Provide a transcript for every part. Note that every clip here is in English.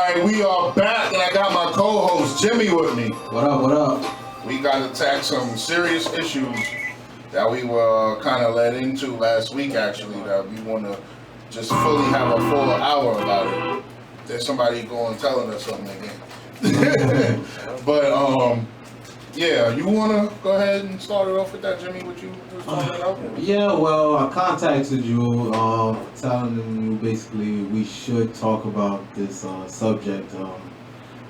Alright, we are back and I got my co-host Jimmy with me. What up, what up? We got to tackle some serious issues that we were kind of led into last week actually, that we want to just fully have a full hour about it. There's somebody going telling us something again. But yeah, you want to go ahead and start it off with that, Jimmy, what you was talking about? Yeah, well, I contacted you, telling you basically we should talk about this subject.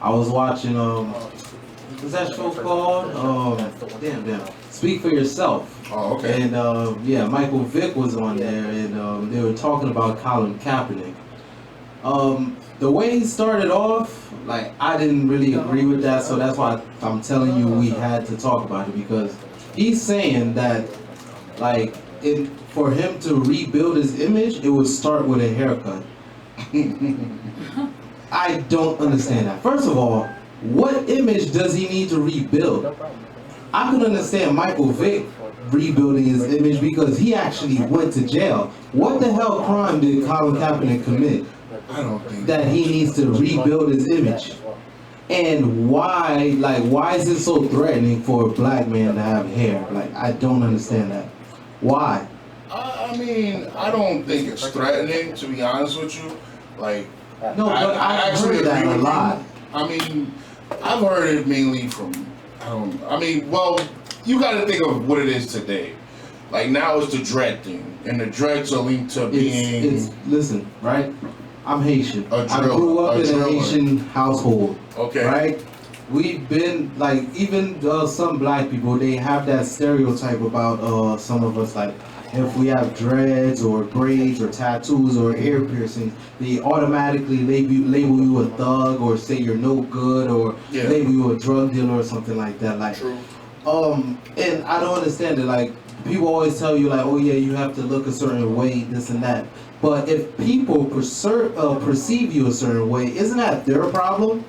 I was watching, what's that show called? Damn. Speak for Yourself. Oh, okay. And yeah, Micheal Vick was on there, and they were talking about Kapernick. The way he started off, like, I didn't really agree with that, so that's why I'm telling you we had to talk about it, because he's saying that, like, for him to rebuild his image, it would start with a haircut. I don't understand that. First of all, what image does he need to rebuild? I can understand Micheal Vick rebuilding his image because he actually went to jail. What the hell crime did Colin Kaepernick commit? I don't think that he needs to rebuild his image. And why is it so threatening for a black man to have hair? Like, I don't understand that. Why? I mean, I don't think it's threatening, to be honest with you. Like, no, but I actually heard that a lot. I mean, I've heard it mainly from, well, you got to think of what it is today. Like, now it's the dread thing, and the dreads are linked to being... Listen, right? I'm Haitian. I grew up in a Haitian household. Okay. Right? We've been, like, even some black people, they have that stereotype about some of us, like, if we have dreads or braids or tattoos or ear piercings, they automatically label you a thug or say you're no good or label you a drug dealer or something like that. Like, true. And I don't understand it. Like, people always tell you, like, oh yeah, you have to look a certain way, this and that. But if people perceive you a certain way, isn't that their problem?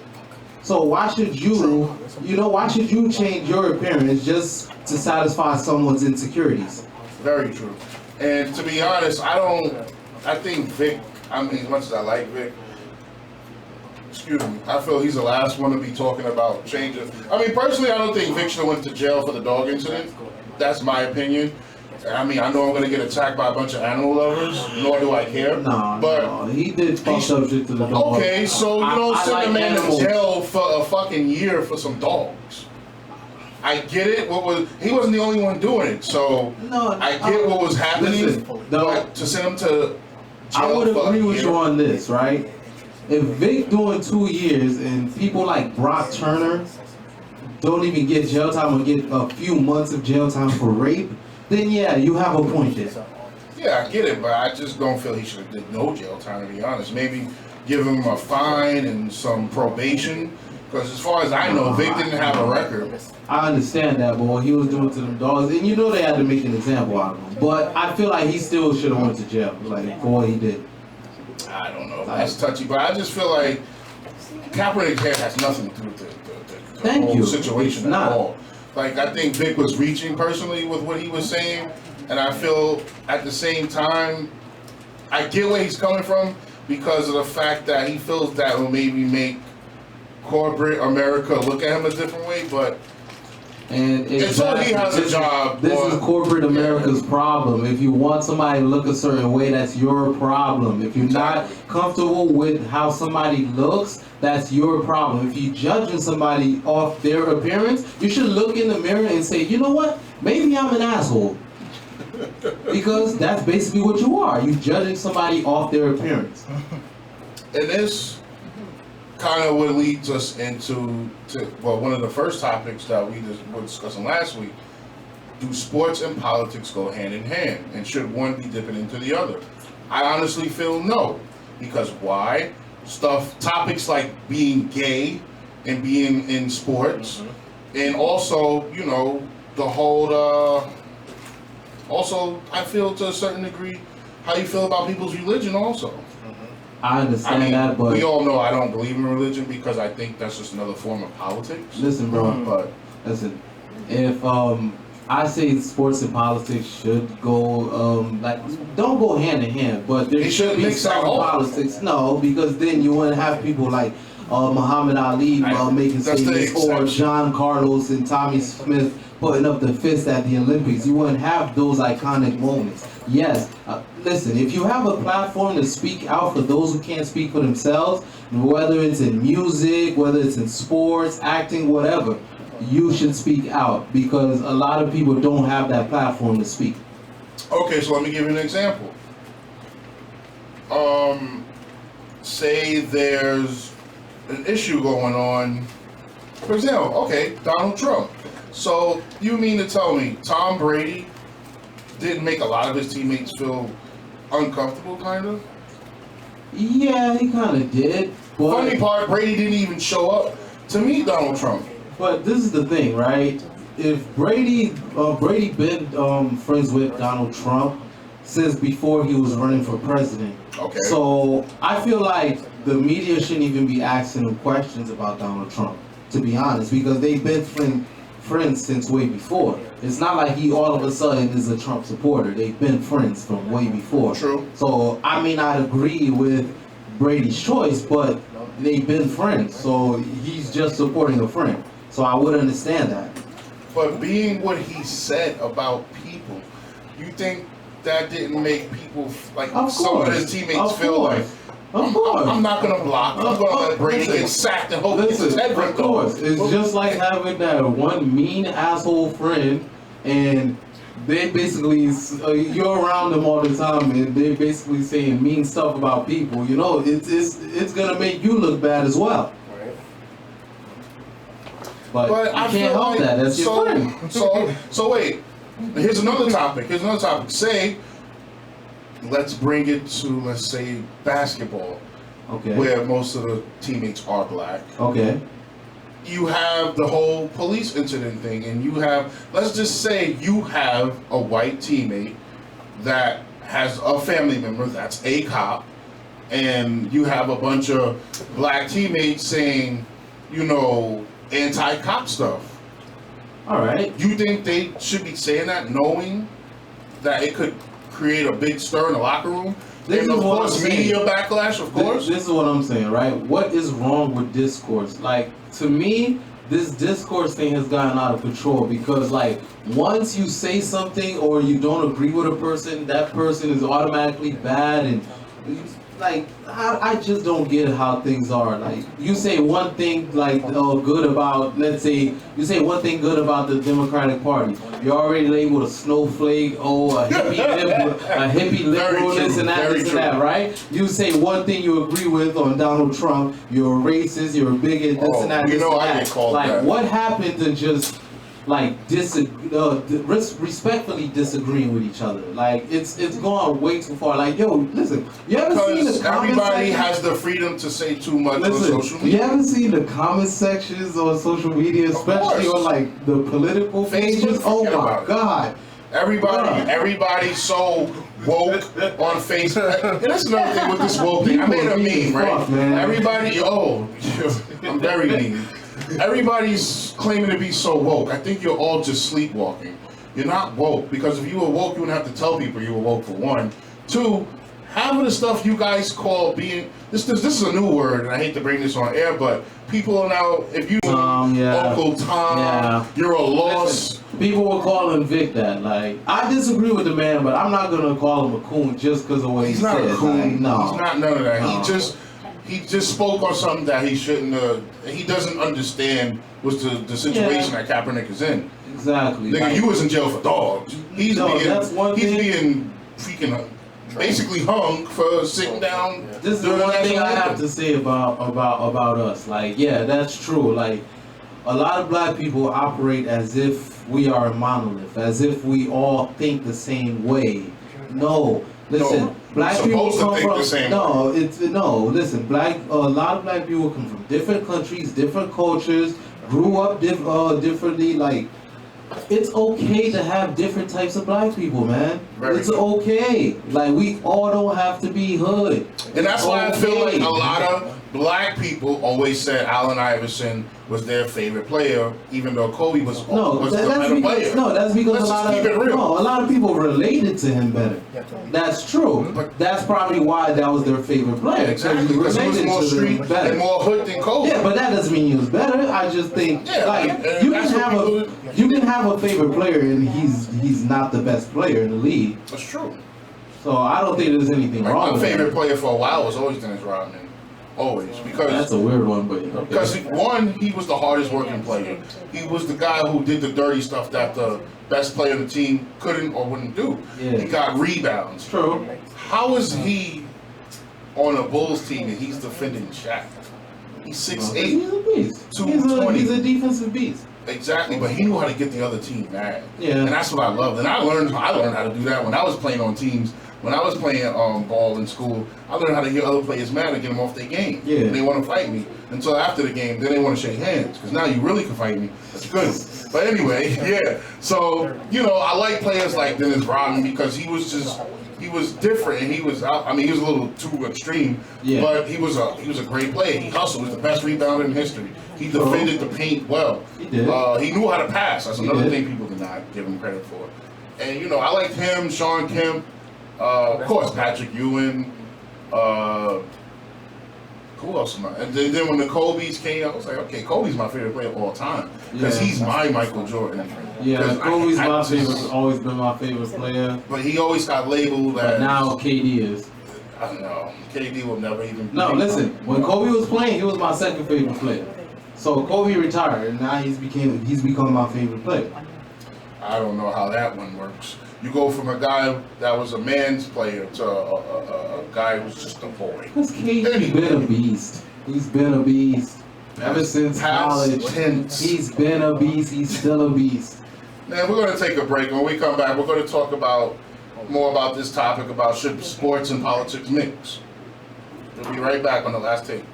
So why should why should you change your appearance just to satisfy someone's insecurities? Very true. And to be honest, I think Vic, I mean, as much as I like Vic, I feel he's the last one to be talking about changes. I mean, personally, I don't think Vic should have went to jail for the dog incident. That's my opinion. I mean, I know I'm going to get attacked by a bunch of animal lovers, nor do I care. No, he did fuck up shit to the dog. Okay, so you don't send a man to jail for a fucking year for some dogs. I get it. He wasn't the only one doing it, so I get what was happening. But to send him to jail I would agree with you on this, right? If Vic doing 2 years and people like Brock Turner don't even get jail time or get a few months of jail time for rape, then yeah, you have a point there. Yeah, I get it, but I just don't feel he should have did no jail time, to be honest. Maybe give him a fine and some probation, because as far as I know, Vic didn't have a record. I understand that, but what he was doing to them dogs, and you know they had to make an example out of him. But I feel like he still should have went to jail, like, for what he did. I don't know. That's touchy, but I just feel like Kaepernick's hair has nothing to do with the whole situation at all. Like, I think Vic was reaching personally with what he was saying, and I feel at the same time, I get where he's coming from because of the fact that he feels that will maybe make corporate America look at him a different way, but it's all he has a job. This is corporate America's problem. If you want somebody to look a certain way, that's your problem. If you're not comfortable with how somebody looks, that's your problem. If you're judging somebody off their appearance, you should look in the mirror and say, you know what? Maybe I'm an asshole. Because that's basically what you are. You're judging somebody off their appearance. And this kind of what leads us into one of the first topics that we were discussing last week. Do sports and politics go hand in hand? And should one be dipping into the other? I honestly feel no. Because why? Topics like being gay and being in sports, and also, you know, the whole, also, I feel to a certain degree, how you feel about people's religion also. I understand that, but we all know I don't believe in religion because I think that's just another form of politics. Listen, bro, listen, if I say sports and politics should go, don't go hand in hand, but there should be some politics. No, because then you wouldn't have people like, Muhammad Ali making That's the statements, or exception. John Carlos and Tommy Smith putting up the fist at the Olympics. You wouldn't have those iconic moments. Yes, listen, if you have a platform to speak out for those who can't speak for themselves, whether it's in music, whether it's in sports, acting, whatever, you should speak out, because a lot of people don't have that platform to speak. Okay, so let me give you an example. Say there's an issue going on. For example, okay, Donald Trump. So you mean to tell me Tom Brady didn't make a lot of his teammates feel uncomfortable, kind of? Yeah, he kind of did. But Funny part, Brady didn't even show up to meet Donald Trump. But this is the thing, right? If Brady been friends with Donald Trump since before he was running for president. Okay. So I feel like the media shouldn't even be asking him questions about Donald Trump, to be honest, because they've been friends since way before. It's not like he all of a sudden is a Trump supporter. They've been friends from way before. True. So I may not agree with Brady's choice, but they've been friends. So he's just supporting a friend. So I would understand that. But being what he said about people, you think that didn't make people, like, some of his teammates feel like, I'm not going to block. I'm going to let Brady get sacked and hope he gets his head ripped Of course. off. It's just like having that one mean asshole friend, and they basically, you're around them all the time, and they're basically saying mean stuff about people. You know, it's going to make you look bad as well. But I you can't feel help like, that. That's your friend. So wait. Here's another topic. Say, let's bring it to, let's say, basketball, Okay. where most of the teammates are black. Okay. You have the whole police incident thing, and you have, let's just say you have a white teammate that has a family member that's a cop, and you have a bunch of black teammates saying, you know, anti-cop stuff. All right. You think they should be saying that, knowing that it could create a big stir in the locker room? This And is of what course, I'm saying. media backlash, of course. This is what I'm saying, right? What is wrong with discourse? Like, to me, this discourse thing has gotten out of control, because, like, once you say something or you don't agree with a person, that person is automatically bad, and like, I just don't get how things are. Like, you say one thing, like, good about, let's say, you say one thing good about the Democratic Party, you're already labeled a snowflake, a hippie liberal, this and that, this and that, right? You say one thing you agree with on Donald Trump, you're a racist, you're a bigot, this and that, this and I that. get called Like, that. what happened to just, like, respectfully disagreeing with each other? Like, it's gone way too far. Like, yo, listen, you ever seen the Because comment everybody section? has the freedom to say too much on Listen, social you media. haven't seen the comment sections on social media, especially course. on, like, the political Facebook, pages? Oh forget my about it. God. Everybody's so woke on Facebook. And that's another thing with this woke thing. I made a meme, right? Man. I'm very mean. Everybody's claiming to be so woke. I think you're all just sleepwalking. You're not woke, because if you were woke, you wouldn't have to tell people you were woke, for one. Two, half of the stuff you guys call being, this is a new word, and I hate to bring this on air, but people are now, if you Uncle Tom, you're a lost. Listen, people will call him Vic that. Like, I disagree with the man, but I'm not gonna call him a coon just because of what he He's not says. a coon. Like, no. He's not none of that. No. He just spoke on something that he shouldn't have. He doesn't understand what's the situation that Kapernick is in. Exactly. Nigga, Like, you was in jail for dogs. He's being freaking basically hung for sitting down. This is the during one the thing I national have to say about us. Like, yeah, that's true. Like, a lot of black people operate as if we are a monolith, as if we all think the same way. No, listen, No, black we're people supposed to come think from the same listen, a lot of black people come from different countries, different cultures, grew up differently. Like, it's okay to have different types of black people, man. Very it's true. okay. Like, we all don't have to be hood. And that's why I feel like Okay. a lot of black people always said Allen Iverson was their favorite player, even though Kobe was the better player. No, that's because a lot of people related to him better. That's true. But that's probably why that was their favorite player. Exactly, because he was more street and more hood than Kobe. Yeah, but that doesn't mean he was better. I just think you can have a favorite player and he's not the best player in the league. That's true. So I don't think there's anything wrong with that. My favorite player for a while was always Dennis Rodman. Always, because that's a weird one, but okay. Because he was the hardest working player. He was the guy who did the dirty stuff that the best player on the team couldn't or wouldn't do. Yeah. He got rebounds. True. How is he on a Bulls team and he's defending Shaq? He's 6'8". He's a beast. 220. He's a defensive beast. Exactly, but he knew how to get the other team mad. Yeah. And that's what I loved. And I learned how to do that when I was playing on teams. When I was playing ball in school, I learned how to get other players mad and get them off their game. Yeah. And they want to fight me. Until after the game, then they want to shake hands. Because now you really can fight me. That's good. But anyway, yeah. So, I like players like Dennis Rodman because he was different. And he was a little too extreme. Yeah. But he was a great player. He hustled. He was the best rebounder in history. He defended the paint well. He did. He knew how to pass. That's another thing people did not give him credit for. And, I liked him, Sean Kemp. Of course, Patrick Ewing. Who else am I? And then when the Kobe's came, I was like, okay, Kobe's my favorite player of all time because he's my Michael Jordan. Yeah, Kobe's my favorite. Always been my favorite player. But he always got labeled as. But now KD is. I don't know. KD will never even. No, listen. When Kobe was playing, he was my second favorite player. So Kobe retired, and now he's become my favorite player. I don't know how that one works. You go from a guy that was a man's player to a guy who's just a boy. Because KD's been a beast. He's been a beast. Ever since college, he's been a beast. He's still a beast. Man, we're going to take a break. When we come back, we're going to talk more about this topic about should sports and politics mix. We'll be right back on the last take.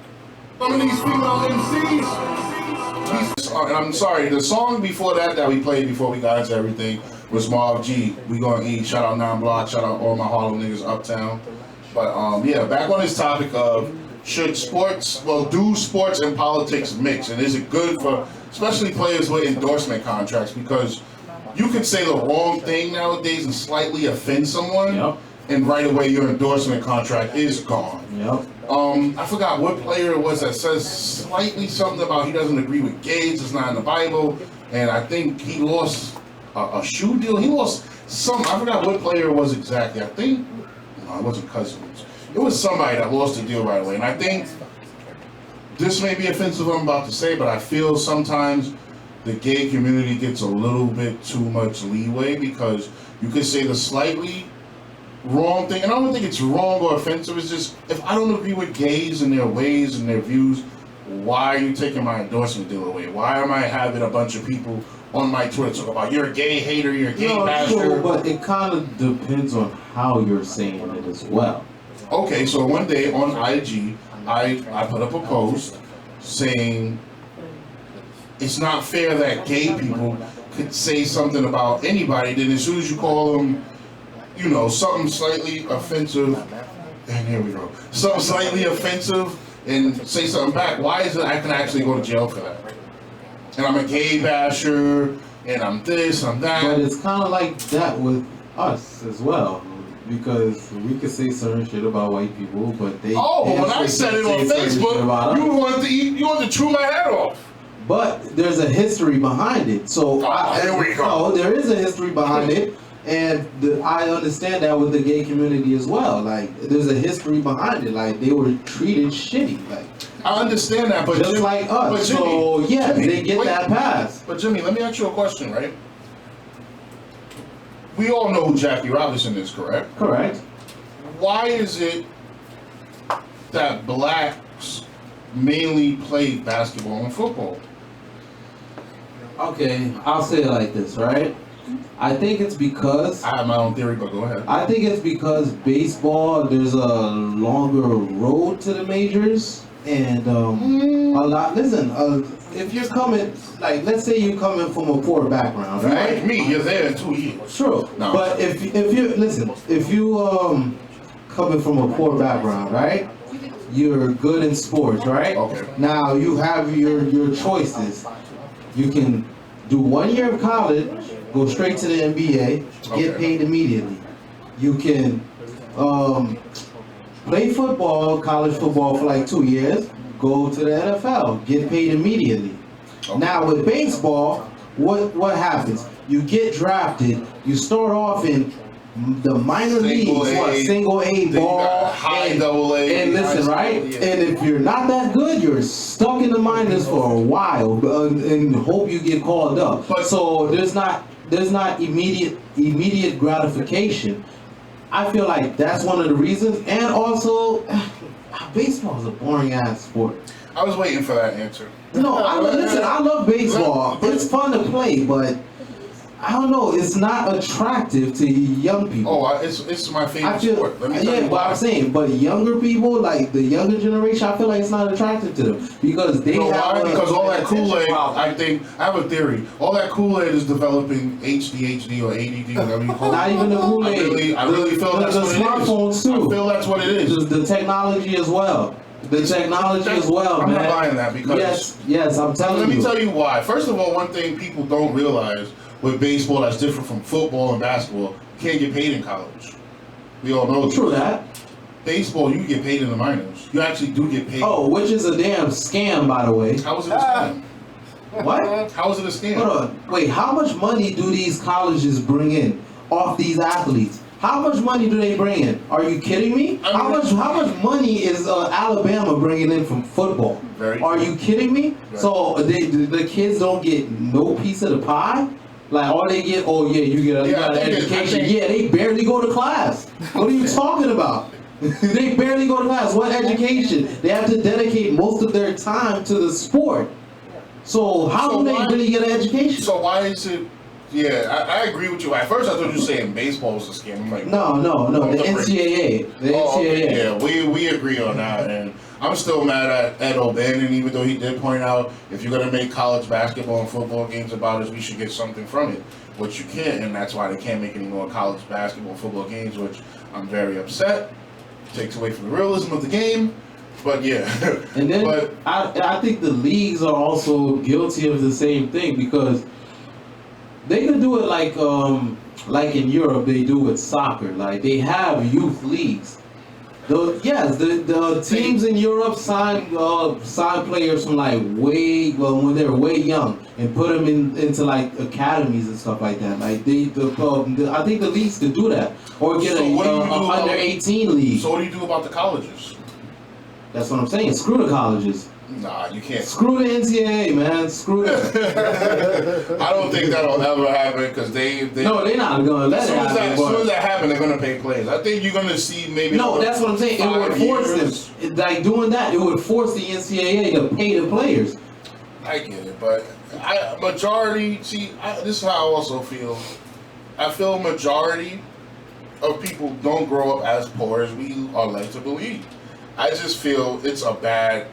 Some of these female MCs. And I'm sorry, the song before that we played before we got into everything was Marv G. We gonna eat. Shout out 9 Block. Shout out all my Harlem niggas uptown. But back on this topic of do sports and politics mix, and is it good for especially players with endorsement contracts, because you can say the wrong thing nowadays and slightly offend someone, and right away your endorsement contract is gone. I forgot what player it was that says slightly something about he doesn't agree with gays, it's not in the Bible, and I think he lost a shoe deal. He lost I forgot what player it was exactly. I think, no, it wasn't Cousins. It was somebody that lost the deal right away, and I think this may be offensive what I'm about to say, but I feel sometimes the gay community gets a little bit too much leeway because you could say the slightly wrong thing, and I don't think it's wrong or offensive. It's just, if I don't agree with gays and their ways and their views, why are you taking my endorsement deal away? Why am I having a bunch of people on my Twitter talk about you're a gay hater, you're a gay basher? Sure, but it kind of depends on how you're saying it as well. Okay, so one day on IG, I put up a post saying it's not fair that gay people could say something about anybody, then as soon as you call them, something slightly offensive, and here we go, something slightly offensive, and say something back, why is it I can actually go to jail for that? And I'm a gay basher, and I'm this, I'm that. But it's kind of like that with us as well, because we could say certain shit about white people, but they. Oh, but when I said it on Facebook, you wanted to chew my head off. But there's a history behind it, so here we go. There is a history behind it. And I understand that with the gay community as well. Like, there's a history behind it. Like, they were treated shitty. Like, I understand that, but just like us. But Jimmy, so yeah, they get that pass. But Jimmy, let me ask you a question, right? We all know who Jackie Robinson is, correct? Correct. Why is it that blacks mainly play basketball and football? Okay, I'll say it like this, right? I think it's because I have my own theory, but go ahead. I think it's because baseball, there's a longer road to the majors, and a lot. Listen, if you're coming, like, let's say you're coming from a poor background, right? Like me, you're there in 2 years. True, no. But if you coming from a poor background, right? you're good in sports, right? Okay. Now you have your choices. You can do 1 year of college, go straight to the NBA, get Okay. paid immediately. You can play football, college football for like 2 years, go to the NFL, get paid immediately. Okay. Now with baseball, what happens? You get drafted, you start off in the minor Single leagues, A, single A then you ball, got high double A, and listen, high right? school, yeah. And if you're not that good, you're stuck in the minors for a while, and hope you get called up. But- So there's not immediate gratification. I feel like that's one of the reasons, and also baseball is a boring ass sport. I was waiting for that answer. No, I love baseball. But- It's fun to play, but I don't know. It's not attractive to young people. Oh, it's my favorite I feel, sport. Let me tell you yeah, but why. I'm saying, but younger people, like the younger generation, I feel like it's not attractive to them because they You know have why? Because all that attention Kool-Aid, problem. I have a theory. All that Kool-Aid is developing ADHD or ADD, whatever you call it. Not even the Kool-Aid. I really feel that's the what it is. smartphones too. I feel that's what it is. The technology as well. The technology as well, I'm man. not buying that because Yes, I'm telling let you. me tell you why. First of all, one thing people don't realize with baseball that's different from football and basketball, you can't get paid in college. We all know True this. that. Baseball, you get paid in the minors. You actually do get paid. Oh, which is a damn scam, by the way. How is it a scam? What? How is it a scam? Hold on. Wait, how much money do these colleges bring in off these athletes? How much money do they bring in? Are you kidding me? I mean, How much money is Alabama bringing in from football? Very Are true. you kidding me? Very So the kids don't get no piece of the pie? Like all they get, oh yeah, you get Yeah, an I think education. Yeah, they barely go to class. What are you talking about? They barely go to class. What education? They have to dedicate most of their time to the sport. So how So do they why- really get an education? So why is it? Yeah, I agree with you. At first, I thought you were saying baseball was a scam. I'm like, No, the NCAA. The Oh, NCAA. okay, yeah, we agree on that, and I'm still mad at Ed O'Bannon, even though he did point out if you're gonna make college basketball and football games about us, we should get something from it, which you can't, and that's why they can't make any more college basketball and football games, which I'm very upset. Takes away from the realism of the game, but yeah. And then but I think the leagues are also guilty of the same thing because they could do it like in Europe they do with soccer. Like they have youth leagues. The teams in Europe sign players from like when they're way young and put them into like academies and stuff like that. Like I think the leagues could do that or get So a what do you do about- under 18 league. so what do you do about the colleges? That's what I'm saying. Screw the colleges. Nah, you can't. Screw the NCAA, man. Screw them. I don't think that'll ever happen because they No, they're not gonna let as it soon as happen. that, as soon as but- that happens, they're gonna pay players. I think you're gonna see maybe. No, that's what I'm saying. It would 5 force years. them. Like doing that, it would force the NCAA to pay the players. I get it, but this is how I also feel. I feel majority of people don't grow up as poor as we are led to believe. I just feel it's a bad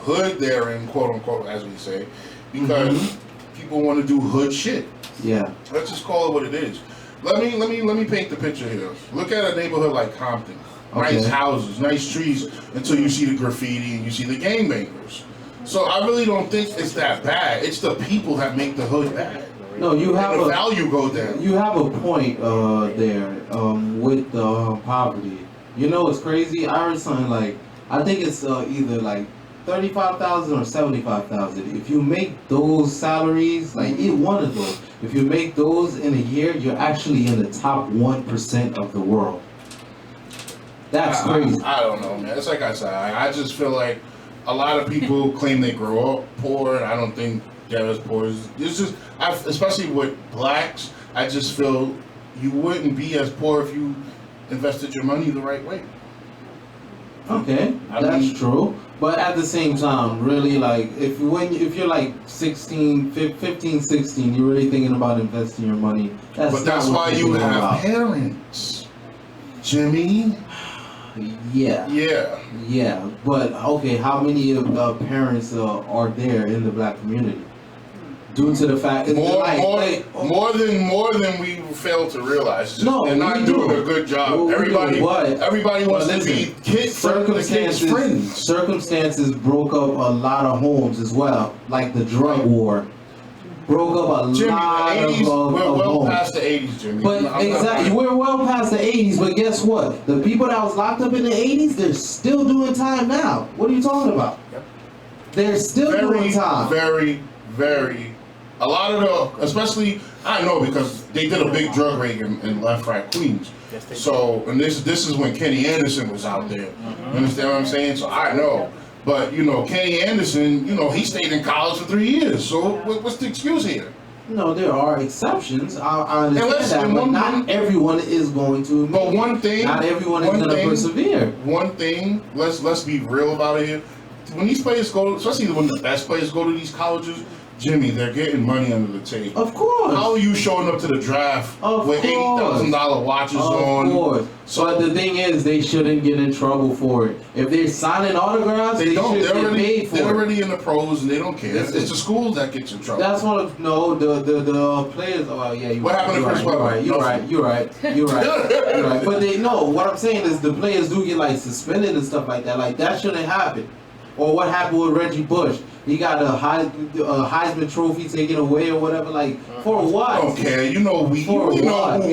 hood there in quote unquote, as we say, because people want to do hood shit. Yeah. Let's just call it what it is. Let me paint the picture here. Look at a neighborhood like Compton. Nice Okay. houses, nice trees, until you see the graffiti and you see the gangbangers. So I really don't think it's that bad. It's the people that make the hood bad. No, you have And the a value go down. you have a point there with the poverty. You know what's crazy? I heard something like I think it's either like 35,000 or 75,000. If you make those salaries, like either one of those, if you make those in a year, you're actually in the top 1% of the world. That's crazy. I don't know, man. It's like I said. I just feel like a lot of people claim they grow up poor, and I don't think they're as poor. It's just, especially with blacks, I just feel you wouldn't be as poor if you invested your money the right way. Okay, I that's mean- true. But at the same time, really, like, if you're like 15, 16, you're really thinking about investing your money. But that's not what why you're you thinking have about. parents, Jimmy. Yeah, Yeah. yeah. But okay, how many of the parents are there in the black community? due to the fact that more than we fail to realize. Just, no, they're not doing a good job. Well, everybody wants to be kids friends. Circumstances broke up a lot of homes as well, like the drug war. Broke up a lot of we're well homes. past the 80s, Jimmy. But exactly, we're well past the 80s. But guess what? The people that was locked up in the 80s, they're still doing time now. What are you talking about? Yep. They're still doing time. Very. A lot of the, especially, I know because they did a big drug raid in Left Right Queens. Yes, they So, and this is when Kenny Anderson was out there. You understand what I'm saying? So I know. But, Kenny Anderson, he stayed in college for 3 years. So what's the excuse here? No, there are exceptions. I understand that, but not everyone is going to. But one thing, not everyone is going to persevere. One thing, let's be real about it here. When these players go, especially when the best players go to these colleges, Jimmy, they're getting money under the table. Of course. How are you showing up to the draft with $80,000 watches on? Of course. So, but the thing is, they shouldn't get in trouble for it. If they're signing autographs, they should get paid for it. They're already in the pros and they don't care. It's the schools that get you in trouble. That's one of the players. Oh yeah, what happened to Chris Webber? You're right. But they know what I'm saying is the players do get like suspended and stuff like that. Like that shouldn't happen. Or what happened with Reggie Bush? He got a Heisman Trophy taken away or whatever. Like for what? I don't care. We know who won it that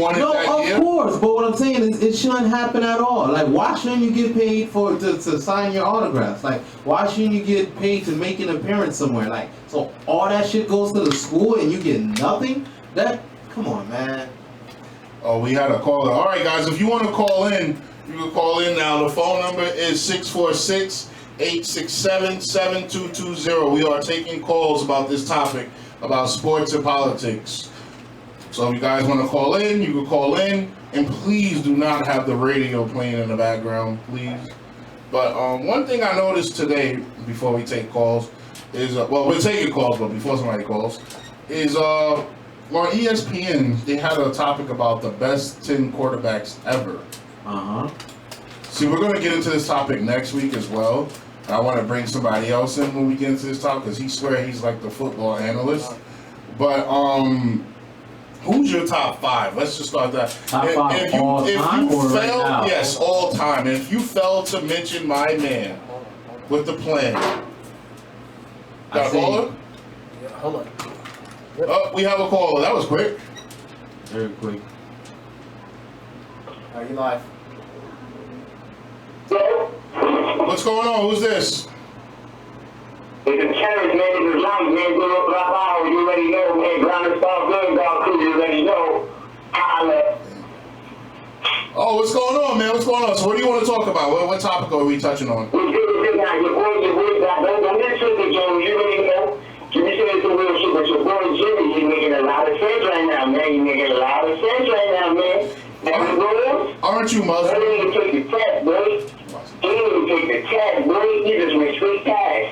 year. Of course. But what I'm saying is it shouldn't happen at all. Like why shouldn't you get paid to sign your autographs? Like why shouldn't you get paid to make an appearance somewhere? Like so all that shit goes to the school and you get nothing? Come on, man. Oh, we had a caller. All right, guys. If you want to call in, you can call in now. The phone number is 646-867-7220. We are taking calls about this topic, about sports and politics. So if you guys want to call in, you can call in. And please do not have the radio playing in the background, please. But one thing I noticed today, before we take calls, is, we're taking calls, but before somebody calls, is on ESPN, they had a topic about the best 10 quarterbacks ever. See, we're going to get into this topic next week as well. I want to bring somebody else in when we get into this talk because he swear he's like the football analyst. But who's your top 5? Let's just start that. Top 5 all time or right now? Yes, all time. And if you fail to mention my man with the plan, got a caller? Yeah, hold on. Oh, we have a caller. That was quick. Very quick. Are you live? What's going on? Who's this? It's a challenge, man. It's a life, man. Go up, drop out. You already know, man. Ground and Star Good Dog Crew. You already know. Holla. Oh, what's going on, man? What's going on? So what do you want to talk about? What topic are we touching on? We do this now. Your boy, don't get tricked, Joe. You already know. Jimmy said it's a real shit, but your boy Jimmy, he's making a lot of sense right now, man. He's making a lot of sense right now, man. Aren't you Muslim? Don't even take the test, boy. He didn't even take the test, boy. He just went straight past.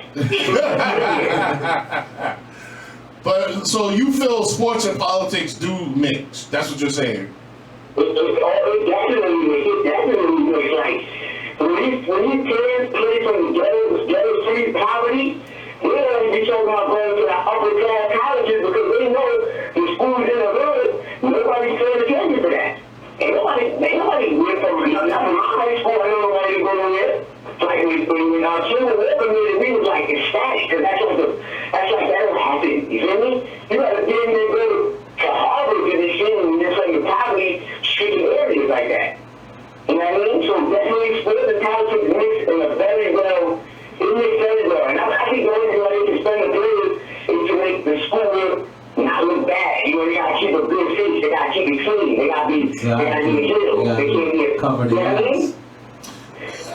But so you feel sports and politics do mix? That's what you're saying? It definitely mix. Like when these kids play from the ghetto street poverty, we don't be talking about going to the upper class colleges because they know the schools in the hood. Nobody's paying attention to that. Ain't nobody went from my high school. I don't know why they go there. Like when our children were committed, we was like ecstatic because that's like that don't happen. You feel me? You gotta get in there, go to Harvard to this thing when you're from the poverty-stricken areas like that. You know what I mean? So definitely sports and politics mix in a very well. It makes very well, and I think the only way they can spend the players is to make the school not look bad. You know, they gotta keep a good face. They gotta keep it clean. They gotta be healed. They can't be covered in ass.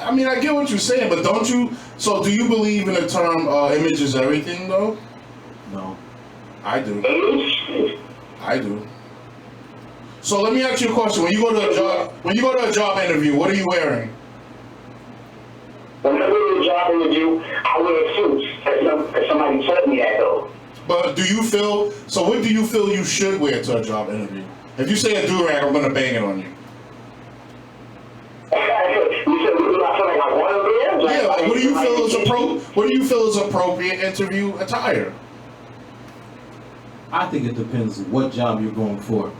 I mean, I get what you're saying, but don't you? So, do you believe in the term "image is everything"? Though. No. I do. I do. So let me ask you a question. When you go to a job interview, what are you wearing? When I go to a job interview, I wear suits. Somebody told me that though. But do you feel, so what do you feel you should wear to a job interview? If you say a do-rag, I'm going to bang it on you. You said, do I feel like I want to wear? Yeah, like, what do you feel is appropriate interview attire? I think it depends what job you're going for.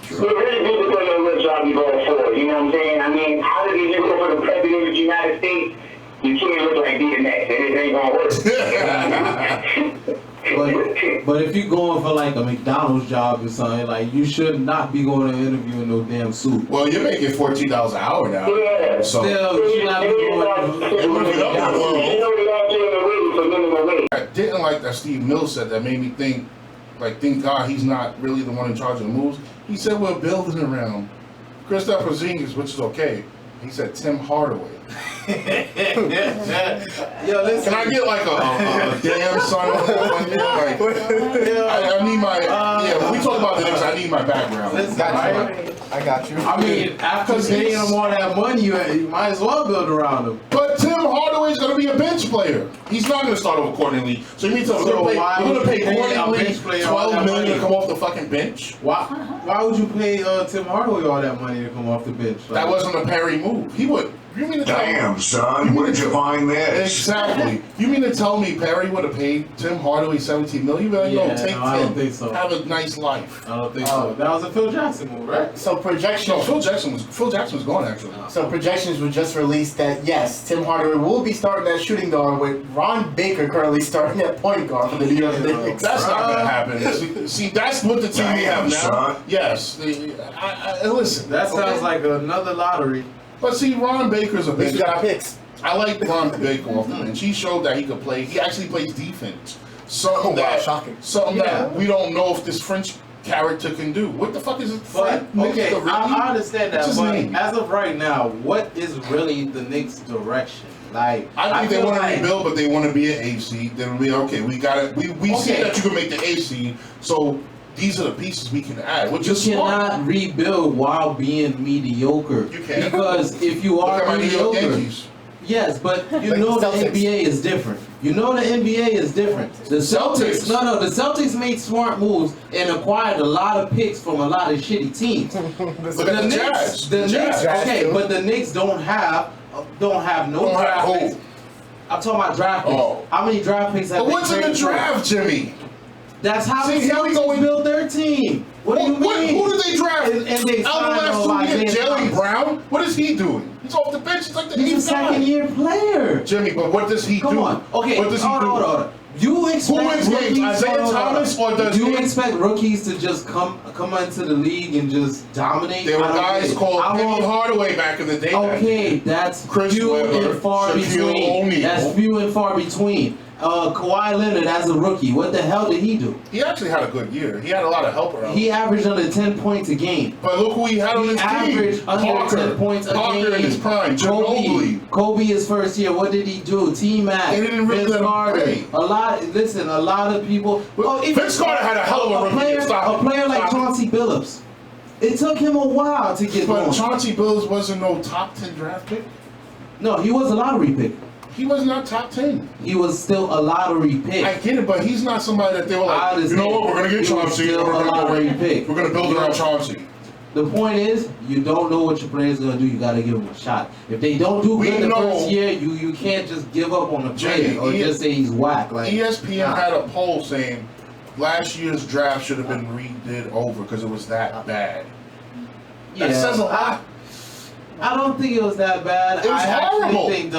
It really do depend on what job you're going for. You know what I'm saying? I mean, how did you go for the president of the United States? You can't look like DMX. It ain't gonna work. But if you're going for like a McDonald's job or something, like you should not be going to interview in no damn suit. Well, you're making $14 an hour now. Yeah. So Still, you should not be going I didn't like that Steve Mills said that made me think, like, thank God he's not really the one in charge of the moves. He said we're building around Kristaps Porzingis, which is okay. He said Tim Hardaway. Yo, listen. Can I get like a damn son on that one? I need my when we talk about the Knicks, I need my background. Listen, I got you. I mean, after paying him all that money, you might as well build around him. But Tim Hardaway's going to be a bench player. He's not going to start over Courtney Lee. So you mean to we're going to pay Courtney Lee $12 million to come off the fucking bench? Why would you pay Tim Hardaway all that money to come off the bench? That wasn't a Perry move. He would. You mean to tell Damn, son, where'd you find this? Exactly. You mean to tell me Perry would have paid Tim Hardaway $17 million? Take I don't think so. Have a nice life. I don't think so. That was a Phil Jackson move, right? So projections. No, Phil Jackson was gone actually. So projections were just released that yes, Tim Hardaway will be starting at shooting guard with Ron Baker currently starting at point guard for the New York Knicks. That's not gonna happen. See, that's what the team we have now. Son. Yes. Listen. That sounds like another lottery. But see, Ron Baker's a We bench. got picks. I like Ron Baker off the bench. He showed that he could play. He actually plays defense. Something Shocking. that we don't know if this French character can do. What the fuck is it? But, okay, Really? I understand that, What's his but name? as of right now, what is really the Knicks' direction? Like, I think they feel want to like- rebuild, but they want to be an AC. Then we okay. We got it. We see Okay. that you can make the AC. So these are the pieces we can add. Which You is smart. cannot rebuild while being mediocre. You can. Because if you Look are at my New York mediocre, Yankees. yes, but you Like know the the Celtics. NBA is different. You know the NBA is different. The Celtics, Celtics. the Celtics made smart moves and acquired a lot of picks from a lot of shitty teams. Look at the Knicks, Jazz. the Knicks, Jazz, okay, too. but the Knicks don't have no Don't have draft who? picks. I'm talking about draft picks. Oh. How many draft picks have But they what's in the traded for? draft, Jimmy? That's how See, the here we Celtics go. built their team. What do you mean? Who did they draft? And they Out of the signed last 2 years, Isaiah Jalen Thomas. Brown. What is he doing? He's off the bench. He's like the He's a eighth guy. second-year player. Jimmy, but what does he Come do? on. Okay, What does he hold do? on. You expect Who wins games? rookies, Isaiah hold on. Thomas or does you he- expect rookies to just come into the league and just dominate? There were I don't guys think- called I Penny won't- Hardaway back in the day. Okay, that's Chris few Webber, and far Shaquille between. O'Neal. That's few and far between. Kawhi Leonard as a rookie, what the hell did he do? He actually had a good year. He had a lot of help around. He averaged under 10 points a game. But look who he had on He his team. averaged under 10 points a Parker game. in his prime. Ginobili. Kobe his first year. What did he do? T-Mac. They didn't really Vince let him Carter. play. A lot of people. Vince Carter had a hell of a rookie player, year. Stop a it. player like Stop it. Chauncey Billups. It took him a while to get But going. Chauncey Billups wasn't no top 10 draft pick. No, he was a lottery pick. He was not top 10. He was still a lottery pick. I get it, but he's not somebody that they were I like, you understand. know what, we're going to get He was Chauncey. still We're a lottery pick. going to build around Chauncey. The point is, you don't know what your player's gonna do. You gotta give him a shot. If they don't do We good the know- first year, you can't just give up on the player Jimmy, or just say he's whack. Like ESPN nah. had a poll saying last year's draft should have been redid over because it was that bad. That says a lot. I don't think it was that bad. It was I horrible. actually think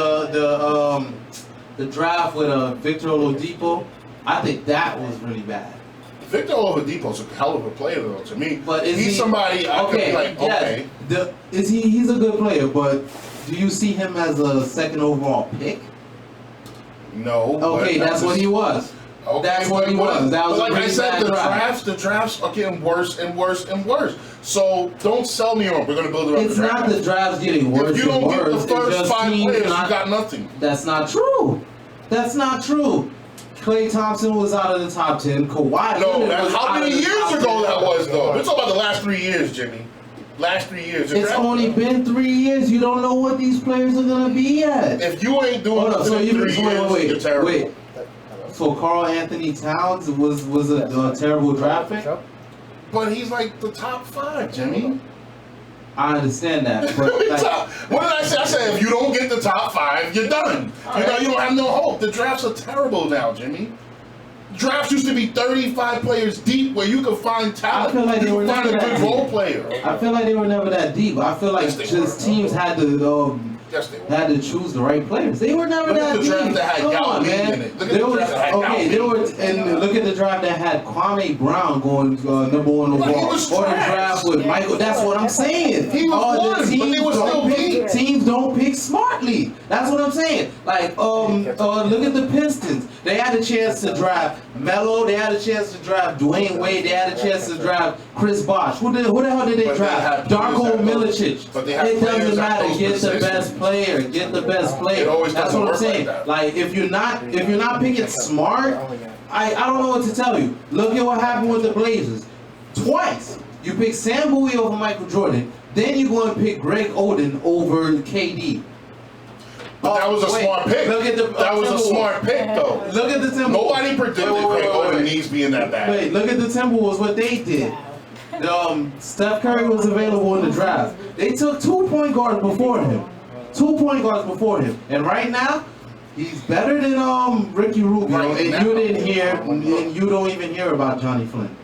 the draft with Victor Oladipo, I think that was really bad. Victor Oladipo's a hell of a player though to me. But is he's he somebody I could be like, okay. Yes. He's a good player, but do you see him as a second overall pick? No. Okay, but that's what he was. Okay, That's what he was. That was but a like I really said, bad draft. the drafts are getting worse and worse and worse. So don't sell me on we're going to build around It's the draft. not the draft's getting worse If you don't and get worse. the It's first just 5 teams players, not- you got nothing. That's not true. That's not true. Klay Thompson was out of the top 10. Kawhi No, Leonard was how out many of the years top ago 10. that was though? We're talking about the last 3 years, Jimmy. Last 3 years. The It's draft- only been 3 years. You don't know what these players are gonna be yet. If you ain't doing Hold on. So nothing in you 3 years, you're terrible. wait. So Karl Anthony Towns was a terrible draft pick. But he's like the top 5, Jimmy. I understand that, but like, What did I say? I said if you don't get the top 5, you're done. You know, you don't have no hope. The drafts are terrible now, Jimmy. Drafts used to be 35 players deep, where you could find talent. I feel like they you were could find a never good that role deep. player. I feel like they were never that deep. I feel like Yes, they just were, teams had to Yes, they were. had to choose the right players. They were never Look at that the deep. draft that had Come Yao on, Ming man. in it. Look at There the was draft that had okay. Yao There Ming. was and look at the draft that had Kwame Brown going number one But he overall, was or the trash. draft with Michael. That's what I'm saying. He was All one, but they were still don't pick. beat. Teams don't pick smartly. That's what I'm saying. Like look at the Pistons. They had a chance to draft Melo. They had a chance to draft Dwayne Wade. They had a chance to draft Chris Bosh. Who the hell did they But they had draft? Darko players at Milicic. but they had It players doesn't at matter. those Get the positions. best player. Get the best player. It always That's doesn't what I'm work like saying. that. Like if you're not picking smart, I don't know what to tell you. Look at what happened with the Blazers. Twice you pick Sam Bowie over Michael Jordan, then you go and pick Greg Oden over KD. But that was a Wait, smart pick. Look at the That was a Timberwolves. smart pick, though. Look at the Timberwolves. Nobody predicted Greg Oden knees being that bad. Wait, look at the Timberwolves, what they did. Steph Curry was available in the draft. They took 2 point guards before him. 2 point guards before him. And right now, he's better than Ricky Rubio. Right and now. you didn't hear, and you don't even hear about Johnny Flynn.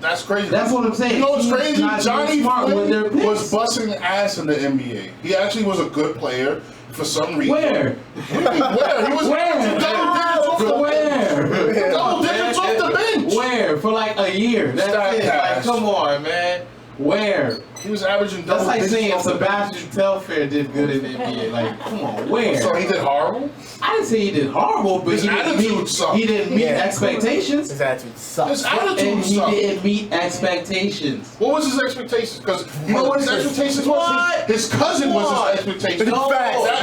That's crazy. That's what I'm saying. You know what's Teams crazy? not Johnny being smart with their Flynn picks. was busting ass in the NBA. He actually was a good player for some reason. Where? Where? He was Where? double digits off the bench. Where? Double digits off the bench. Where? For like a year. That's Stat it. Like, cash. come on, man. Where? He was averaging double That's like digits saying off the Sebastian Telfair did good in the NBA. Like, come on, where? So he did horrible? I didn't say he did horrible, but His he didn't attitude meet, sucked. he didn't meet Yeah. expectations. His attitude sucks. His And attitude he sucked. didn't meet expectations. What was his expectations? Because you know what his expectations was? What? His cousin was What? his expectations. No,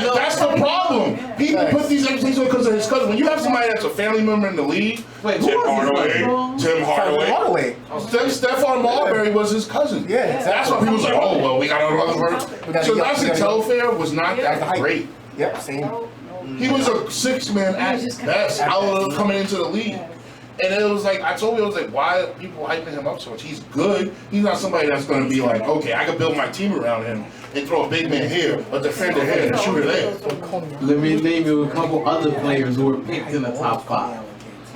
no. That's the problem. People Facts. put these expectations because of his cousin. When you have somebody that's a family member in the league, Wait, who Tim was his Hardaway, cousin? Tim Hardaway, Stephon Marbury was his cousin. Yeah, exactly. That's why people was like, oh, well, we got another person. So Sebastian Telfair was not that great. Yep, same. He was a six-man at best out coming into the league. And it was like, I told you, I was like, why are people hyping him up so much? He's good. He's not somebody that's going to be like, okay, I can build my team around him and throw a big man here, a defender here, and a shooter there. Let me name you a couple other players who were picked in the top 5.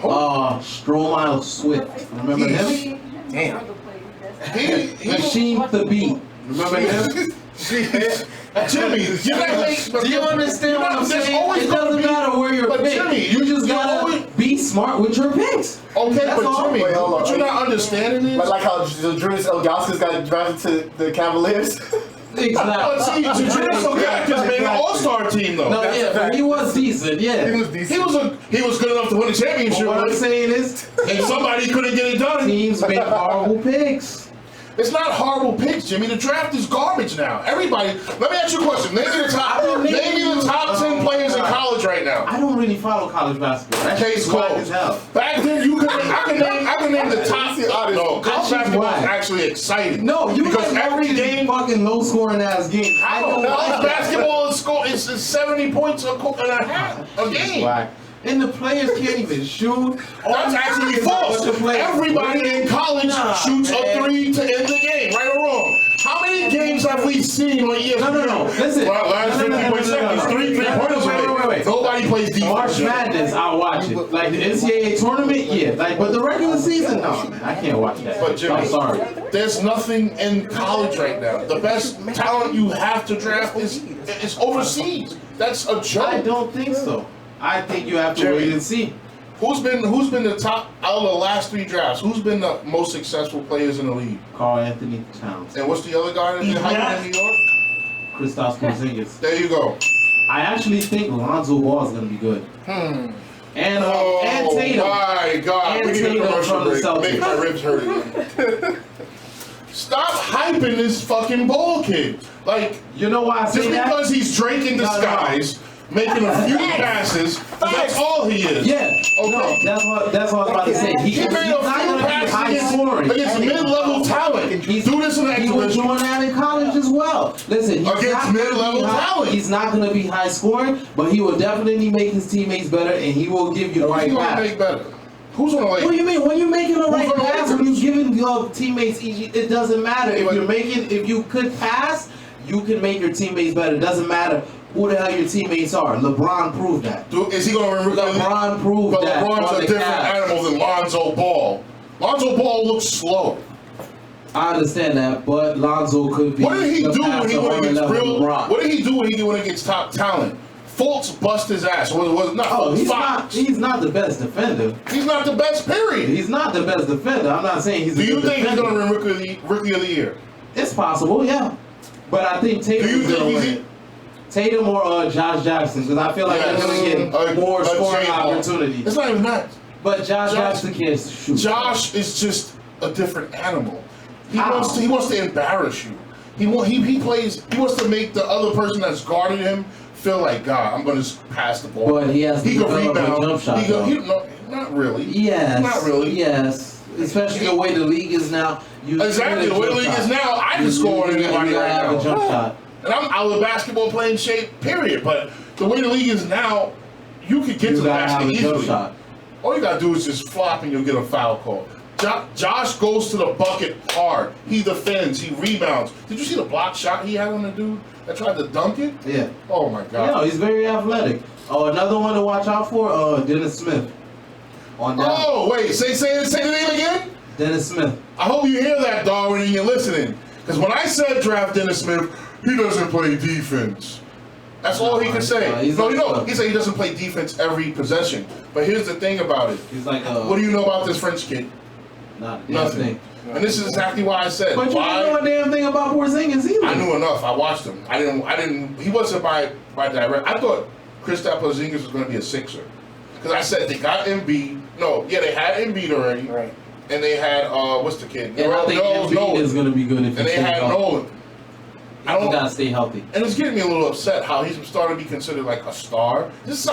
Stromile Swift. Remember him? Damn. Machine the Beat. Remember him? Jimmy, Do you understand what I'm there's saying? always It gonna doesn't be- matter where you're but picked. Jimmy, You just you gotta always- be smart with your picks. Okay, That's but all. Jimmy, Wait, hold on. what you're not understanding is, But like how Julius Ilgauskas got drafted to the Cavaliers. but see, Julius Ilgauskas made an all-star team though. No, yeah, but he was decent, yeah. He was decent. He was good enough to win a championship, What I'm but saying is, somebody couldn't get it done. teams make horrible picks. It's not horrible picks, Jimmy. The draft is garbage now. Everybody, let me ask you a question. Name me the top 10 players in college right now. I don't really follow college basketball. That Case shit's whack as closed. hell. Back then, I can name the top. No, college shit's basketball is whack. actually exciting. No, you because like every game. fucking low scoring ass game. I don't like College that. basketball is 70 points a half a game. Whack. And the players can't even shoot. That's actually false. Everybody in college shoots a 3 to end the game, right or wrong. How many games have we seen on ESPN? No. Listen. Well, last 50 seconds, three pointers. Wait. Nobody plays defense. March Madness, I'll watch it. Like the NCAA tournament, yeah. Like, but the regular season, no, man, I can't watch that. But Jimmy, I'm sorry. there's nothing in college right now. The best talent you have to draft is overseas. That's a joke. I don't think so. I think you have to Jimmy. wait and see. Who's been the top out of the last 3 drafts? Who's been the most successful players in the league? Carl Anthony Towns, And what's the other guy that's been hyped in New York? Kristaps Porzingis. There you go. I actually think Lonzo Ball is going to be good. And and Tatum. My God, And we need a Tatum commercial from the break. Celtics. Make my ribs hurt again. Stop hyping this fucking ball kid. Like, You know why I say just that? because he's Drake in disguise, making a few passes, that's all he is. Yeah. Okay. No, that's what I was about to say. He made a he's not few going to be high passes scoring. against mid-level talent. Do this in the He was exhibition. doing that in college as well. Listen, he's Against not gonna mid-level be high- talent. He's not going to be high scoring, but he will definitely make his teammates better, and he will give you the Who's right gonna pass. make better? Who's gonna What do like? you mean? When you're making the right gonna pass, make when it? you're giving your teammates easy, it doesn't matter. If But- if you could pass, you can make your teammates better. It doesn't matter who the hell your teammates are. LeBron proved that. Is he gonna remove? LeBron proved But that. LeBron's on a the different Cavs. animal than Lonzo Ball looks slow. I understand that, but Lonzo could be. What did he the do when he passer went on the against level real? of LeBron. What did he do when he went against top talent? Fultz bust his ass. Was not. Oh, he's not. Fox. He's not the best defender. He's not the best. Period. He's not the best defender. I'm not saying he's. Do a you good think he's defender. going to win rookie of the year? It's possible, yeah. But I think Do you Tatum's think gonna he's win. Tatum or Josh Jackson, because I feel like they're gonna get more scoring opportunities. It's not even that. But Josh Jackson can't shoot. Josh is just a different animal. He How? wants to embarrass you. He wants to make the other person that's guarding him feel like, God, I'm going to pass the ball. But he has to can develop a rebound. jump shot, though. No, not really. Yes. Not really. Yes. Especially the way the league is now. Exactly. The way the league is now, I can score on anybody you right have now. a jump shot. And I'm out of basketball playing shape, period. But the way the league is now, you could get You to the gotta have basket a jump easily. shot. All you gotta do is just flop and you'll get a foul call. Josh goes to the bucket hard. He defends. He rebounds. Did you see the block shot he had on the dude that tried to dunk it? Yeah. Oh my God. Yeah, he's very athletic. Oh, another one to watch out for, Dennis Smith. On that. Oh wait, say the name again. Dennis Smith. I hope you hear that, Darwin, and you're listening. Because when I said draft Dennis Smith, he doesn't play defense. That's all he can say. He said he doesn't play defense every possession. But here's the thing about it. He's like What do you know about this French kid? Nothing. And this is exactly why I said. But you didn't know a damn thing about Porzingis either. I knew enough. I watched him. I didn't. He wasn't my direct. I thought Kristaps Porzingis was going to be a Sixer. Because I said they got Embiid. No, yeah, they had Embiid already. Right. And they had what's the kid? And I think Embiid is going to be good if and they had Nolan. I don't gotta stay healthy. And it's getting me a little upset how he's starting to be considered like a star. This is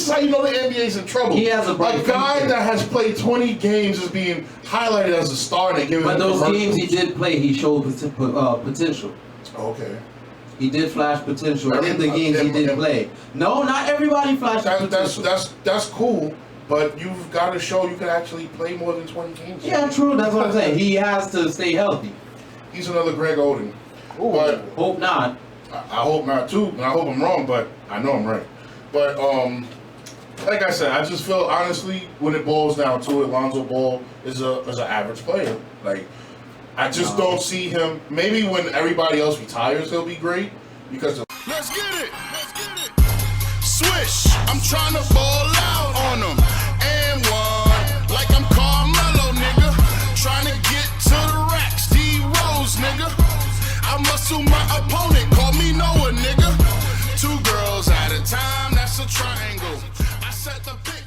how you know the NBA's in trouble. He has a bright guy future. that has played 20 games is being highlighted as a star. And they give But him those commercials. games he did play, he showed potential. Okay. He did flash potential in the Every- games he did every- play. No, not everybody flashed potential. That's cool, but you've got to show you can actually play more than 20 games. Yeah, true. That's what I'm saying. He has to stay healthy. He's another Greg Oden. Ooh. But Hope not. I hope not too, and I hope I'm wrong, but I know I'm right. But like I said, I just feel honestly when it boils down to it, Lonzo Ball is an average player. Like I just don't see him. Maybe when everybody else retires, he'll be great because of. Let's get it. Swish. I'm trying to ball out on them. And one. Like I'm Carmelo, nigga. Trying to get to the racks. D-Rose, nigga. I muscle my opponent. Call me Noah, nigga. 2 girls at a time. That's a triangle. I set the pick.